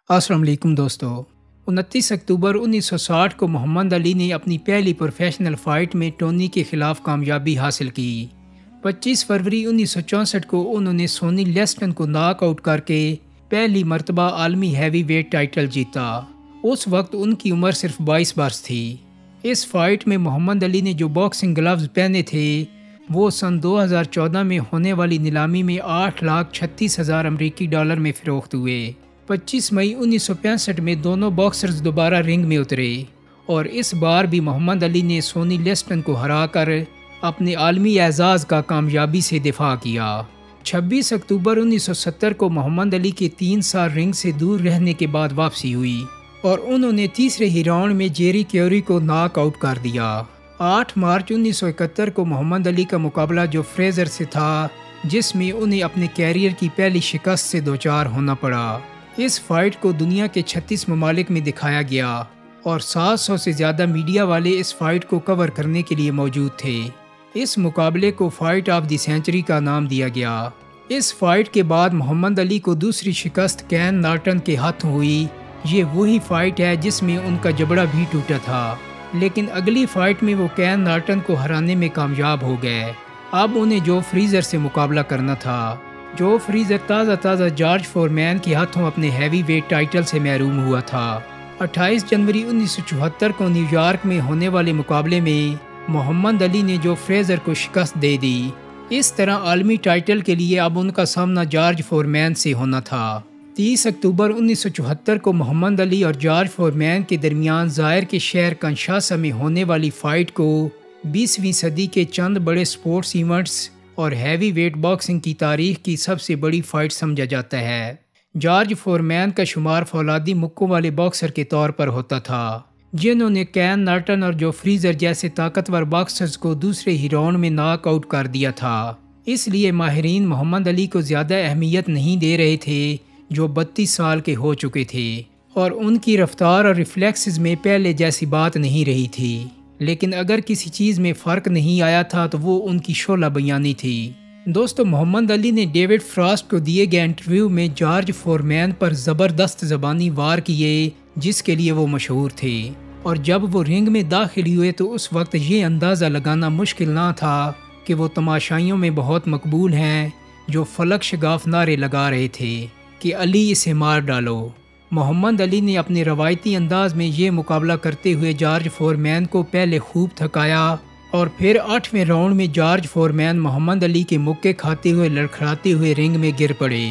السلام علیکم دوستو۔ 29 اکتوبر 1960 کو محمد علی نے اپنی پہلی پروفیشنل فائٹ میں ٹونی کے خلاف کامیابی حاصل کی۔ 25 فروری 1964 کو انہوں نے سونی لیسٹن کو ناک آؤٹ کر کے پہلی مرتبہ عالمی ہیوی ویٹ ٹائٹل جیتا۔ اس وقت ان کی عمر صرف 22 برس تھی۔ اس فائٹ میں محمد علی نے جو باکسنگ گلوز پہنے تھے وہ سن 2014 میں ہونے والی نیلامی میں 8,36,000 امریکی ڈالر میں فروخت ہوئے۔ 25 مئی 1965 میں دونوں باکسرز دوبارہ رنگ میں اترے اور اس بار بھی محمد علی نے سونی لیسٹن کو ہرا کر اپنے عالمی اعزاز کا کامیابی سے دفاع کیا۔ 26 اکتوبر 1970 کو محمد علی کے 3 سال رنگ سے دور رہنے کے بعد واپسی ہوئی اور انہوں نے تیسرے ہی راؤنڈ میں جیری کیوری کو ناک آؤٹ کر دیا۔ 8 مارچ 1971 کو محمد علی کا مقابلہ جو فریزر سے تھا، جس میں انہیں اپنے کیریئر کی پہلی شکست سے دوچار ہونا پڑا۔ اس فائٹ کو دنیا کے 36 ممالک میں دکھایا گیا اور 700 سے زیادہ میڈیا والے اس فائٹ کو کور کرنے کے لیے موجود تھے۔ اس مقابلے کو فائٹ آف دی سینچری کا نام دیا گیا۔ اس فائٹ کے بعد محمد علی کو دوسری شکست کین نارٹن کے ہاتھوں ہوئی۔ یہ وہی فائٹ ہے جس میں ان کا جبڑا بھی ٹوٹا تھا، لیکن اگلی فائٹ میں وہ کین نارٹن کو ہرانے میں کامیاب ہو گئے۔ اب انہیں جو فریزر سے مقابلہ کرنا تھا۔ جو فریزر تازہ جارج فورمین کے ہاتھوں اپنے ہیوی ویٹ ٹائٹل سے محروم ہوا تھا۔ 28 جنوری 1974 کو نیو یارک میں ہونے والے مقابلے میں محمد علی نے جو فریزر کو شکست دے دی۔ اس طرح عالمی ٹائٹل کے لیے اب ان کا سامنا جارج فورمین سے ہونا تھا۔ 30 اکتوبر 1974 کو محمد علی اور جارج فورمین کے درمیان ظاہر کے شہر کنشاسا میں ہونے والی فائٹ کو 20ویں صدی کے چند بڑے سپورٹس ایونٹس اور ہیوی ویٹ باکسنگ کی تاریخ کی سب سے بڑی فائٹ سمجھا جاتا ہے۔ جارج فورمین کا شمار فولادی مکوں والے باکسر کے طور پر ہوتا تھا، جنہوں نے کین نارٹن اور جو فریزر جیسے طاقتور باکسرز کو دوسرے ہی راؤنڈ میں ناک آؤٹ کر دیا تھا۔ اس لیے ماہرین محمد علی کو زیادہ اہمیت نہیں دے رہے تھے، جو 32 سال کے ہو چکے تھے اور ان کی رفتار اور ریفلیکسز میں پہلے جیسی بات نہیں رہی تھی۔ لیکن اگر کسی چیز میں فرق نہیں آیا تھا تو وہ ان کی شعلہ بیانی تھی۔ دوستو، محمد علی نے ڈیوڈ فراسٹ کو دیے گئے انٹرویو میں جارج فورمین پر زبردست زبانی وار کیے، جس کے لیے وہ مشہور تھے، اور جب وہ رنگ میں داخل ہوئے تو اس وقت یہ اندازہ لگانا مشکل نہ تھا کہ وہ تماشائیوں میں بہت مقبول ہیں، جو فلک شگاف نعرے لگا رہے تھے کہ علی اسے مار ڈالو۔ محمد علی نے اپنے روایتی انداز میں یہ مقابلہ کرتے ہوئے جارج فورمین کو پہلے خوب تھکایا اور پھر 8ویں راؤنڈ میں جارج فورمین محمد علی کے مکے کھاتے ہوئے لڑکھڑاتے ہوئے رنگ میں گر پڑے۔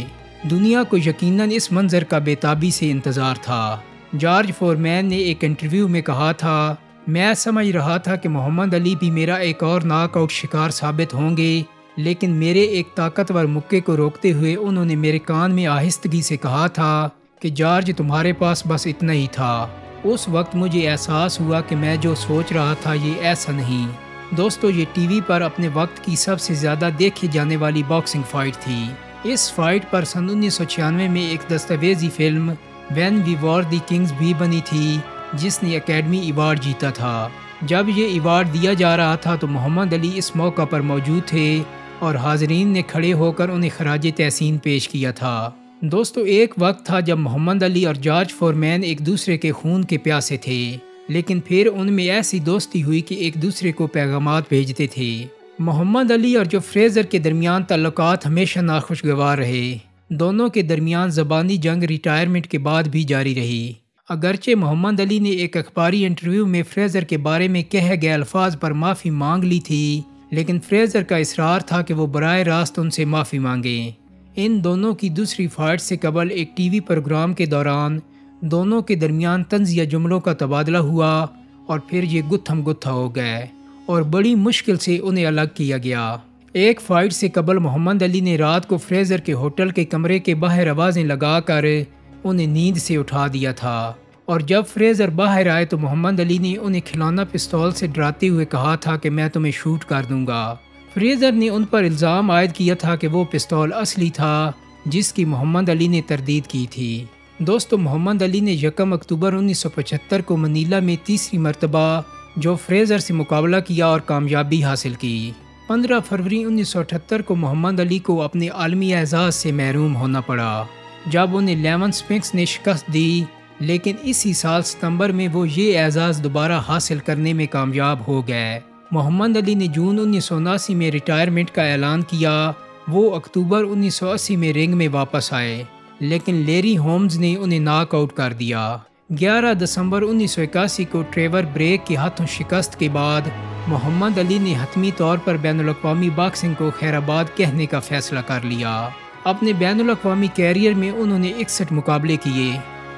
دنیا کو یقیناً اس منظر کا بے تابی سے انتظار تھا۔ جارج فورمین نے ایک انٹرویو میں کہا تھا، میں سمجھ رہا تھا کہ محمد علی بھی میرا ایک اور ناک آؤٹ شکار ثابت ہوں گے، لیکن میرے ایک طاقتور مکے کو روکتے ہوئے انہوں نے میرے کان میں آہستگی سے کہا تھا کہ جارج، تمہارے پاس بس اتنا ہی تھا۔ اس وقت مجھے احساس ہوا کہ میں جو سوچ رہا تھا یہ ایسا نہیں۔ دوستو، یہ ٹی وی پر اپنے وقت کی سب سے زیادہ دیکھی جانے والی باکسنگ فائٹ تھی۔ اس فائٹ پر سن 1996 میں ایک دستاویزی فلم When We Were the Kings بھی بنی تھی، جس نے اکیڈمی ایوارڈ جیتا تھا۔ جب یہ ایوارڈ دیا جا رہا تھا تو محمد علی اس موقع پر موجود تھے اور حاضرین نے کھڑے ہو کر انہیں خراج تحسین پیش کیا تھا۔ دوستو، ایک وقت تھا جب محمد علی اور جارج فورمین ایک دوسرے کے خون کے پیاسے تھے، لیکن پھر ان میں ایسی دوستی ہوئی کہ ایک دوسرے کو پیغامات بھیجتے تھے۔ محمد علی اور جو فریزر کے درمیان تعلقات ہمیشہ ناخوشگوار رہے۔ دونوں کے درمیان زبانی جنگ ریٹائرمنٹ کے بعد بھی جاری رہی۔ اگرچہ محمد علی نے ایک اخباری انٹرویو میں فریزر کے بارے میں کہے گئے الفاظ پر معافی مانگ لی تھی، لیکن فریزر کا اصرار تھا کہ وہ براہ راست ان سے معافی مانگیں۔ ان دونوں کی دوسری فائٹ سے قبل ایک ٹی وی پروگرام کے دوران دونوں کے درمیان طنزیہ جملوں کا تبادلہ ہوا اور پھر یہ گتھم گتھا ہو گئے اور بڑی مشکل سے انہیں الگ کیا گیا۔ ایک فائٹ سے قبل محمد علی نے رات کو فریزر کے ہوٹل کے کمرے کے باہر آوازیں لگا کر انہیں نیند سے اٹھا دیا تھا، اور جب فریزر باہر آئے تو محمد علی نے انہیں کھلونا پستول سے ڈراتے ہوئے کہا تھا کہ میں تمہیں شوٹ کر دوں گا۔ فریزر نے ان پر الزام عائد کیا تھا کہ وہ پستول اصلی تھا، جس کی محمد علی نے تردید کی تھی۔ دوستو، محمد علی نے 1 اکتوبر 1975 کو منیلا میں تیسری مرتبہ جو فریزر سے مقابلہ کیا اور کامیابی حاصل کی۔ 15 فروری 1978 کو محمد علی کو اپنے عالمی اعزاز سے محروم ہونا پڑا۔ جب انہیں لیون سپنکس نے شکست دی، لیکن اسی سال ستمبر میں وہ یہ اعزاز دوبارہ حاصل کرنے میں کامیاب ہو گئے۔ محمد علی نے جون 1979 میں ریٹائرمنٹ کا اعلان کیا۔ وہ اکتوبر 1980 میں رنگ میں واپس آئے، لیکن لیری ہومز نے انہیں ناک آؤٹ کر دیا۔ 11 دسمبر 1981 کو ٹریور بریک کے ہاتھوں شکست کے بعد محمد علی نے حتمی طور پر بین الاقوامی باکسنگ کو خیر آباد کہنے کا فیصلہ کر لیا۔ اپنے بین الاقوامی کیریئر میں انہوں نے 61 مقابلے کیے،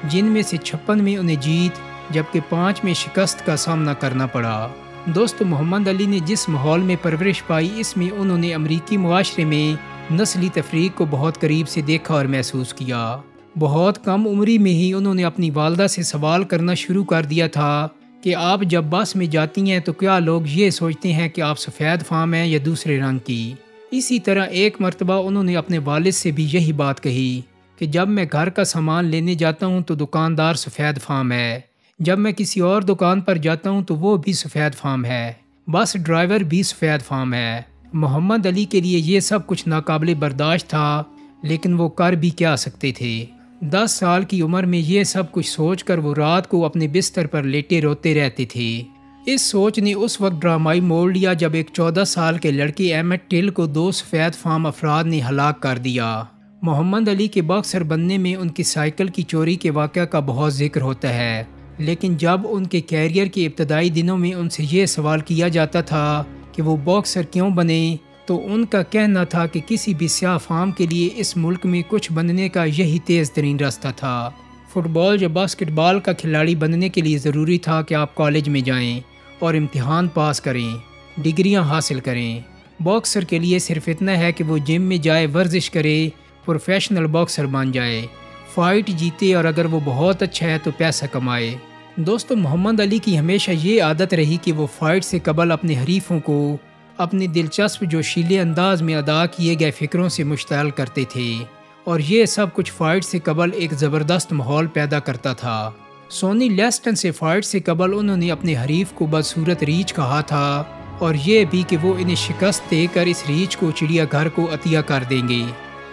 جن میں سے 56 میں انہیں جیت جبکہ 5 میں شکست کا سامنا کرنا پڑا۔ دوستو، محمد علی نے جس ماحول میں پرورش پائی، اس میں انہوں نے امریکی معاشرے میں نسلی تفریق کو بہت قریب سے دیکھا اور محسوس کیا۔ بہت کم عمری میں ہی انہوں نے اپنی والدہ سے سوال کرنا شروع کر دیا تھا کہ آپ جب بس میں جاتی ہیں تو کیا لوگ یہ سوچتے ہیں کہ آپ سفید فام ہیں یا دوسرے رنگ کی؟ اسی طرح ایک مرتبہ انہوں نے اپنے والد سے بھی یہی بات کہی کہ جب میں گھر کا سامان لینے جاتا ہوں تو دکاندار سفید فام ہے، جب میں کسی اور دکان پر جاتا ہوں تو وہ بھی سفید فام ہے، بس ڈرائیور بھی سفید فام ہے۔ محمد علی کے لیے یہ سب کچھ ناقابل برداشت تھا، لیکن وہ کر بھی کیا سکتے تھے۔ 10 سال کی عمر میں یہ سب کچھ سوچ کر وہ رات کو اپنے بستر پر لیٹے روتے رہتے تھے۔ اس سوچ نے اس وقت ڈرامائی موڑ لیا جب ایک 14 سال کے لڑکے ایمٹ ٹل کو 2 سفید فام افراد نے ہلاک کر دیا۔ محمد علی کے باکسر بننے میں ان کی سائیکل کی چوری کے واقعہ کا بہت ذکر ہوتا ہے، لیکن جب ان کے کیریئر کے ابتدائی دنوں میں ان سے یہ سوال کیا جاتا تھا کہ وہ باکسر کیوں بنے، تو ان کا کہنا تھا کہ کسی بھی سیاہ فام کے لیے اس ملک میں کچھ بننے کا یہی تیز ترین راستہ تھا۔ فٹ بال یا باسکٹ بال کا کھلاڑی بننے کے لیے ضروری تھا کہ آپ کالج میں جائیں اور امتحان پاس کریں، ڈگریاں حاصل کریں۔ باکسر کے لیے صرف اتنا ہے کہ وہ جم میں جائے، ورزش کرے، پروفیشنل باکسر بن جائے، فائٹ جیتے اور اگر وہ بہت اچھا ہے تو پیسہ کمائے۔ دوستو، محمد علی کی ہمیشہ یہ عادت رہی کہ وہ فائٹ سے قبل اپنے حریفوں کو اپنے دلچسپ جوشیلے انداز میں ادا کیے گئے فکروں سے مشتعل کرتے تھے، اور یہ سب کچھ فائٹ سے قبل ایک زبردست ماحول پیدا کرتا تھا۔ سونی لیسٹن سے فائٹ سے قبل انہوں نے اپنے حریف کو بدصورت ریچھ کہا تھا، اور یہ بھی کہ وہ انہیں شکست دے کر اس ریچھ کو چڑیا گھر کو عطیہ کر دیں گے۔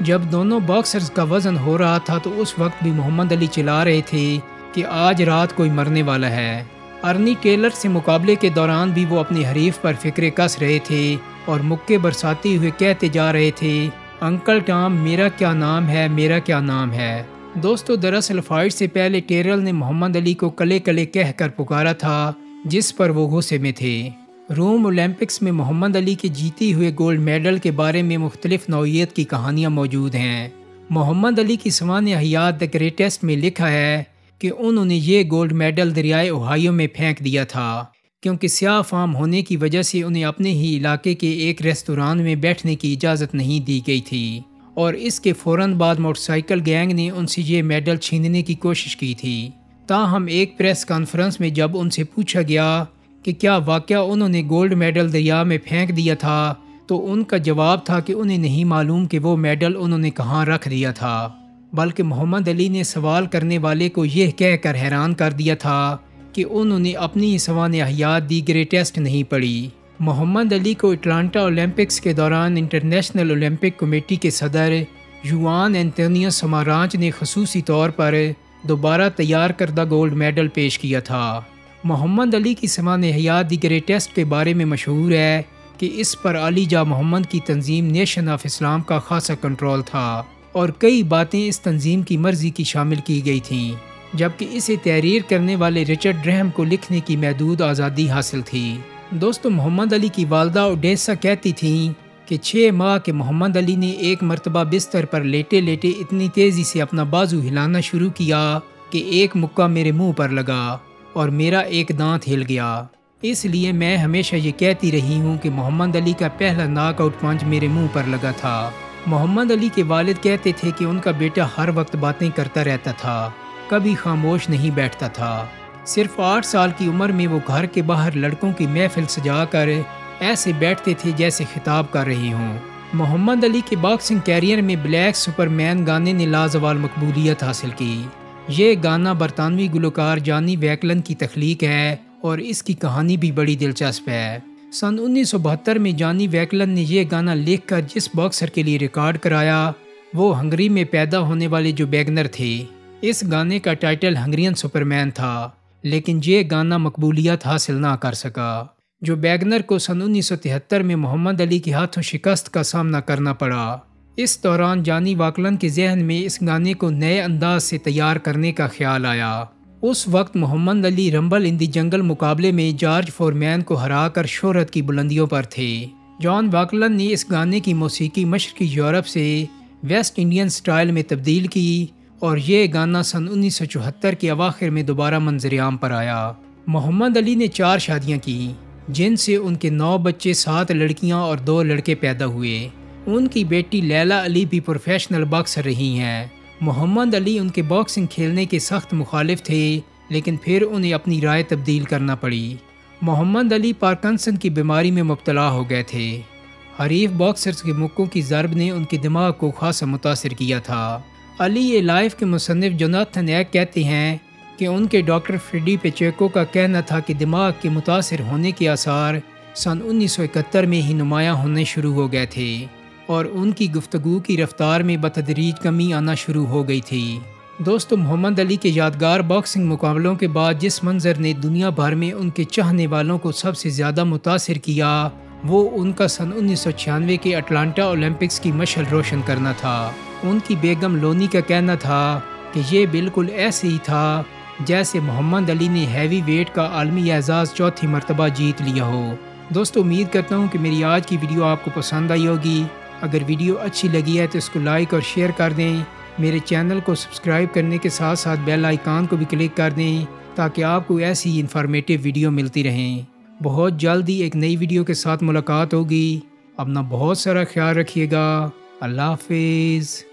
جب دونوں باکسرز کا وزن ہو رہا تھا تو اس وقت بھی محمد علی چلا رہے تھے کہ آج رات کوئی مرنے والا ہے۔ ارنی ٹیلر سے مقابلے کے دوران بھی وہ اپنے حریف پر فکرے کس رہے تھے اور مکے برساتے ہوئے کہتے جا رہے تھے، انکل ٹام میرا کیا نام ہے، میرا کیا نام ہے۔ دوستو، دراصل فائٹ سے پہلے ٹیرل نے محمد علی کو کلے کلے کہہ کر پکارا تھا، جس پر وہ غصے میں تھے۔ روم اولمپکس میں محمد علی کے جیتے ہوئے گولڈ میڈل کے بارے میں مختلف نوعیت کی کہانیاں موجود ہیں۔ محمد علی کی سوانح حیات دی گریٹسٹ میں لکھا ہے کہ انہوں نے یہ گولڈ میڈل دریائے اوہایو میں پھینک دیا تھا، کیونکہ سیاہ فام ہونے کی وجہ سے انہیں اپنے ہی علاقے کے ایک ریستوران میں بیٹھنے کی اجازت نہیں دی گئی تھی، اور اس کے فوراً بعد موٹر سائیکل گینگ نے ان سے یہ میڈل چھیننے کی کوشش کی تھی۔ تاہم ایک پریس کانفرنس میں جب ان سے پوچھا گیا کہ کیا واقعہ انہوں نے گولڈ میڈل دریا میں پھینک دیا تھا، تو ان کا جواب تھا کہ انہیں نہیں معلوم کہ وہ میڈل انہوں نے کہاں رکھ دیا تھا، بلکہ محمد علی نے سوال کرنے والے کو یہ کہہ کر حیران کر دیا تھا کہ انہوں نے اپنی سوانح حیات دی گریٹسٹ نہیں پڑھی۔ محمد علی کو اٹلانٹا اولمپکس کے دوران انٹرنیشنل اولمپک کمیٹی کے صدر یوان اینتونیو سمارانچ نے خصوصی طور پر دوبارہ تیار کردہ گولڈ میڈل پیش کیا تھا۔ محمد علی کی سوانح حیات دی گریٹسٹ کے بارے میں مشہور ہے کہ اس پر علی جا محمد کی تنظیم نیشن آف اسلام کا خاصا کنٹرول تھا، اور کئی باتیں اس تنظیم کی مرضی کی شامل کی گئی تھیں، جبکہ اسے تحریر کرنے والے رچرڈ ڈرہم کو لکھنے کی محدود آزادی حاصل تھی۔ دوستو، محمد علی کی والدہ اوڈیسا کہتی تھیں کہ 6 ماہ کے محمد علی نے ایک مرتبہ بستر پر لیٹے لیٹے اتنی تیزی سے اپنا بازو ہلانا شروع کیا کہ ایک مکہ میرے منہ پر لگا اور میرا ایک دانت ہل گیا۔ اس لیے میں ہمیشہ یہ کہتی رہی ہوں کہ محمد علی کا پہلا ناک آؤٹ پنچ میرے منہ پر لگا تھا۔ محمد علی کے والد کہتے تھے کہ ان کا بیٹا ہر وقت باتیں کرتا رہتا تھا، کبھی خاموش نہیں بیٹھتا تھا۔ صرف 8 سال کی عمر میں وہ گھر کے باہر لڑکوں کی محفل سجا کر ایسے بیٹھتے تھے جیسے خطاب کر رہے ہوں۔ محمد علی کے باکسنگ کیریئر میں بلیک سپر مین گانے نے لازوال مقبولیت حاصل کی۔ یہ گانا برطانوی گلوکار جانی ویکلن کی تخلیق ہے اور اس کی کہانی بھی بڑی دلچسپ ہے۔ سن 1972 میں جانی ویکلن نے یہ گانا لکھ کر جس باکسر کے لیے ریکارڈ کرایا وہ ہنگری میں پیدا ہونے والے جو ویگنر تھے۔ اس گانے کا ٹائٹل ہنگرین سپرمین تھا، لیکن یہ گانا مقبولیت حاصل نہ کر سکا۔ جو ویگنر کو سن 1973 میں محمد علی کے ہاتھوں شکست کا سامنا کرنا پڑا۔ اس دوران جانی واکلن کے ذہن میں اس گانے کو نئے انداز سے تیار کرنے کا خیال آیا۔ اس وقت محمد علی رمبل ان دی جنگل مقابلے میں جارج فورمین کو ہرا کر شہرت کی بلندیوں پر تھے۔ جان واکلن نے اس گانے کی موسیقی مشرقی یورپ سے ویسٹ انڈین سٹائل میں تبدیل کی اور یہ گانا سن 1974 کے اواخر میں دوبارہ منظر عام پر آیا۔ محمد علی نے 4 شادیاں کی، جن سے ان کے 9 بچے، 7 لڑکیاں اور 2 لڑکے پیدا ہوئے۔ ان کی بیٹی لیلا علی بھی پروفیشنل باکسر رہی ہیں۔ محمد علی ان کے باکسنگ کھیلنے کے سخت مخالف تھے، لیکن پھر انہیں اپنی رائے تبدیل کرنا پڑی۔ محمد علی پارکنسن کی بیماری میں مبتلا ہو گئے تھے۔ حریف باکسرز کے مکوں کی ضرب نے ان کے دماغ کو خاصا متاثر کیا تھا۔ علی اے لائف کے مصنف جوناتھن ایک کہتے ہیں کہ ان کے ڈاکٹر فریڈی پیچیکو کا کہنا تھا کہ دماغ کے متاثر ہونے کے آثار سن 1971 میں ہی نمایاں ہونے شروع ہو گئے تھے اور ان کی گفتگو کی رفتار میں بتدریج کمی آنا شروع ہو گئی تھی۔ دوستو، محمد علی کے یادگار باکسنگ مقابلوں کے بعد جس منظر نے دنیا بھر میں ان کے چاہنے والوں کو سب سے زیادہ متاثر کیا، وہ ان کا سن 1996 کے اٹلانٹا اولمپکس کی مشعل روشن کرنا تھا۔ ان کی بیگم لونی کا کہنا تھا کہ یہ بالکل ایسے ہی تھا جیسے محمد علی نے ہیوی ویٹ کا عالمی اعزاز 4تھی مرتبہ جیت لیا ہو۔ دوستو، امید کرتا ہوں کہ میری آج کی ویڈیو آپ کو پسند آئی ہوگی۔ اگر ویڈیو اچھی لگی ہے تو اس کو لائک اور شیئر کر دیں۔ میرے چینل کو سبسکرائب کرنے کے ساتھ ساتھ بیل آئیکن کو بھی کلک کر دیں تاکہ آپ کو ایسی انفارمیٹیو ویڈیو ملتی رہیں۔ بہت جلدی ایک نئی ویڈیو کے ساتھ ملاقات ہوگی۔ اپنا بہت سارا خیال رکھیے گا۔ اللہ حافظ۔